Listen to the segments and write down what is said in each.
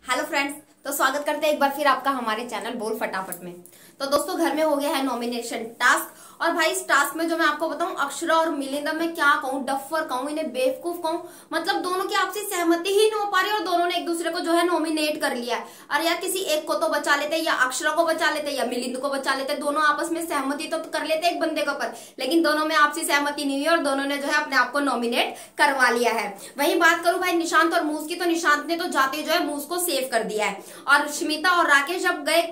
Hello friends, तो स्वागत करते हैं एक बार फिर आपका हमारे चैनल बोल फटाफट में। तो दोस्तों, घर में हो गया है नॉमिनेशन टास्क। और भाई इस टास्क में जो मैं आपको बताऊं, अक्षरा और मिलिंदा में क्या कहूं, डफर कहूं, इन्हें बेवकूफ कहूं, मतलब दोनों की आपसी सहमति ही नहीं हो पा रही और दोनों ने एक दूसरे को जो है नॉमिनेट कर लिया है। अरे यार, किसी एक को तो बचा लेते, या अक्षरा को बचा लेते या मिलिंद को बचा लेते, दोनों आपस में सहमति तो कर लेते एक बंदे के ऊपर, लेकिन दोनों में आपसी सहमति नहीं हुई और दोनों ने जो है अपने आप को नॉमिनेट करवा लिया है। वहीं बात करूं भाई निशांत और मूस की, तो निशांत ने तो जाते जो है मूस को सेव कर दिया है। और स्मिता और राकेश जब गए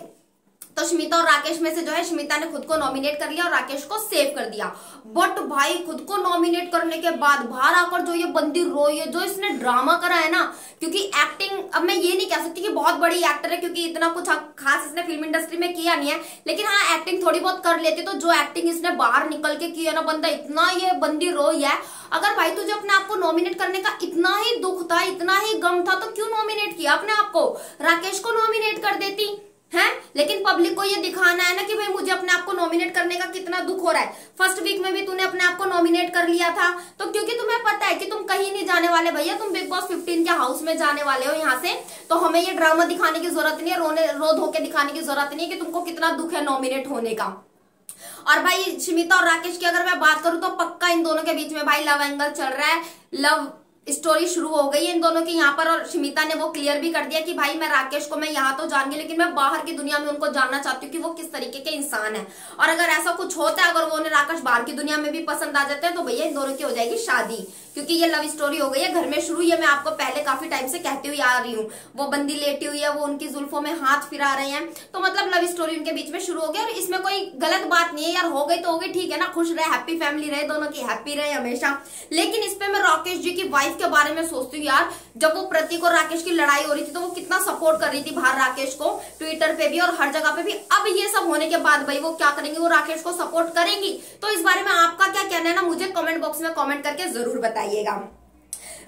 तो स्मिता और राकेश में से जो है स्मिता ने खुद को नॉमिनेट कर लिया और राकेश को सेव कर दिया। बट भाई खुद को नॉमिनेट करने के बाद बाहर आकर जो ये बंदी रोई है, जो इसने ड्रामा करा है ना, क्योंकि एक्टिंग, अब मैं ये नहीं कह सकती कि बहुत बड़ी एक्टर है क्योंकि इतना कुछ खास इसने फिल्म इंडस्ट्री में किया नहीं है, लेकिन हाँ एक्टिंग थोड़ी बहुत कर लेती। तो जो एक्टिंग इसने बाहर निकल के की है ना, बंदा इतना ये बंदी रोई है। अगर भाई तुझे अपने आप को नॉमिनेट करने का इतना ही दुख था, इतना ही गम था, तो क्यों नॉमिनेट किया अपने आप को? राकेश को नॉमिनेट कर देती है। लेकिन पब्लिक को ये दिखाना है ना कि भाई मुझे अपने आप को नॉमिनेट करने का कितना दुख हो रहा है। फर्स्ट वीक में भी तूने अपने आप को नॉमिनेट कर लिया था, तो क्योंकि तुम्हें पता है कि तुम कहीं नहीं जाने वाले भैया, तुम बिग बॉस 15 के हाउस में जाने वाले हो यहाँ से, तो हमें ये ड्रामा दिखाने की जरूरत नहीं है, रो धो के दिखाने की जरूरत नहीं है कि तुमको कितना दुख है नॉमिनेट होने का। और भाई स्मिता और राकेश की अगर मैं बात करूं तो पक्का इन दोनों के बीच में भाई लव एंगल चल रहा है, लव स्टोरी शुरू हो गई है इन दोनों की यहाँ पर। और स्मिता ने वो क्लियर भी कर दिया कि भाई मैं राकेश को मैं यहाँ तो जान गई, लेकिन मैं बाहर की दुनिया में उनको जानना चाहती हूँ कि वो किस तरीके के इंसान है। और अगर ऐसा कुछ होता है, अगर वो उन्हें राकेश बाहर की दुनिया में भी पसंद आ जाते हैं, तो भैया इन दोनों की हो जाएगी शादी, क्योंकि ये लव स्टोरी हो गई है घर में शुरू। ये मैं आपको पहले काफी टाइम से कहती हुई आ रही हूँ। वो बंदी लेटी हुई है, वो उनकी जुल्फों में हाथ फिरा रहे हैं, तो मतलब लव स्टोरी उनके बीच में शुरू हो गई। और इसमें कोई गलत बात नहीं है यार, हो गई तो हो गई, ठीक है ना, खुश रहे, हैप्पी फैमिली रहे, दोनों की हैप्पी रहे हमेशा। लेकिन इस पे मैं राकेश जी की वाइफ के बारे में सोचती हूँ यार, जब वो प्रतीक और राकेश की लड़ाई हो रही थी तो वो कितना सपोर्ट कर रही थी बाहर राकेश को, ट्विटर पे भी और हर जगह पे भी। अब ये सब होने के बाद भाई वो क्या करेंगी, वो राकेश को सपोर्ट करेंगी? तो इस बारे में आपका क्या कहना है ना, मुझे कमेंट बॉक्स में कमेंट करके जरूर बताइएगा।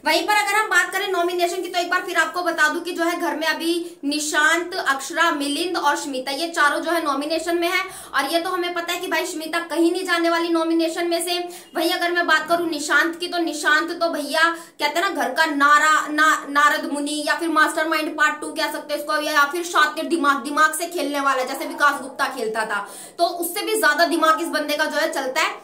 वहीं पर अगर हम बात करें नॉमिनेशन की, तो एक बार फिर आपको बता दूं कि जो है घर में अभी निशांत, अक्षरा, मिलिंद और स्मिता, ये चारों जो है नॉमिनेशन में है। और ये तो हमें पता है कि भाई स्मिता कहीं नहीं जाने वाली नॉमिनेशन में से। वहीं अगर मैं बात करूं निशांत की, तो निशांत तो भैया कहते हैं ना घर का नारद मुनि, या फिर मास्टरमाइंड पार्ट 2 कह सकते हैं इसको, या फिर शातिर दिमाग से खेलने वाला, जैसे विकास गुप्ता खेलता था, तो उससे भी ज्यादा दिमाग इस बंदे का जो है चलता है,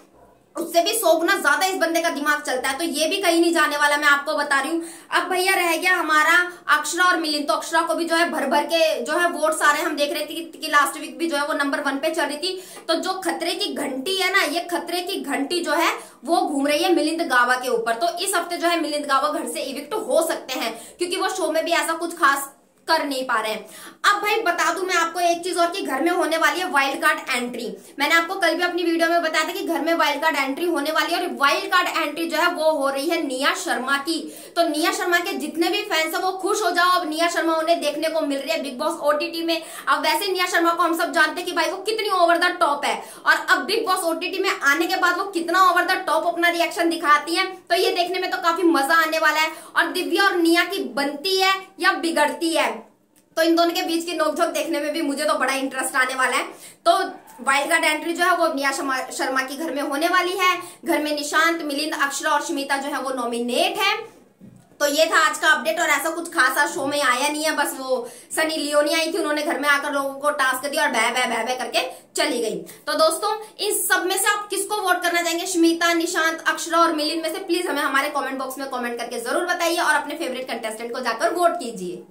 उससे भी 100 गुना ज्यादा इस बंदे का दिमाग चलता है। तो ये भी कहीं नहीं जाने वाला, मैं आपको बता रही हूँ। अब भैया रह गया हमारा अक्षरा और मिलिंद। तो अक्षरा को भी जो है भर भर के जो है वोट्स आ रहे हैं। हम देख रहे थे कि लास्ट वीक भी जो है वो नंबर 1 पे चल रही थी। तो जो खतरे की घंटी है ना, ये खतरे की घंटी जो है वो घूम रही है मिलिंद गावा के ऊपर। तो इस हफ्ते जो है मिलिंद गावा घर से इविक्ट हो सकते हैं, क्योंकि वो शो में भी ऐसा कुछ खास कर नहीं पा रहे हैं। अब भाई बता दूं मैं आपको एक चीज और कि घर में होने वाली है वाइल्ड कार्ड एंट्री। मैंने आपको कल भी अपनी वीडियो में बताया था कि घर में वाइल्ड कार्ड एंट्री होने वाली है, और वाइल्ड कार्ड एंट्री जो है वो हो रही है निया शर्मा की। तो निया शर्मा के जितने भी फैंस है वो खुश हो जाओ, अब निया शर्मा उन्हें देखने को मिल रही है बिग बॉस OTT में। अब वैसे निया शर्मा को हम सब जानते हैं कि भाई वो कितनी ओवर द टॉप है, और अब बिग बॉस OTT में आने के बाद वो कितना ओवर द टॉप अपना रिएक्शन दिखाती है, तो ये देखने में तो काफी मजा आने वाला है। और दिव्या और निया की बनती है या बिगड़ती है, तो इन दोनों के बीच की नोकझोंक देखने में भी मुझे तो बड़ा इंटरेस्ट आने वाला है। तो वाइल्ड कार्ड एंट्री जो है वो निया शर्मा की घर में होने वाली है। घर में निशांत, मिलिंद, अक्षरा और स्मिता जो है वो नॉमिनेट है। तो ये था आज का अपडेट, और ऐसा कुछ खासा शो में आया नहीं है, बस वो सनी लियोनी आई थी, उन्होंने घर में आकर लोगों को टास्क दिया और बह करके चली गई। तो दोस्तों, इस सब में से आप किसको वोट करना चाहेंगे, स्मिता, निशांत, अक्षरा और मिलिंद में से? प्लीज हमें हमारे कमेंट बॉक्स में कमेंट करके जरूर बताइए और अपने फेवरेट कंटेस्टेंट को जाकर वोट कीजिए।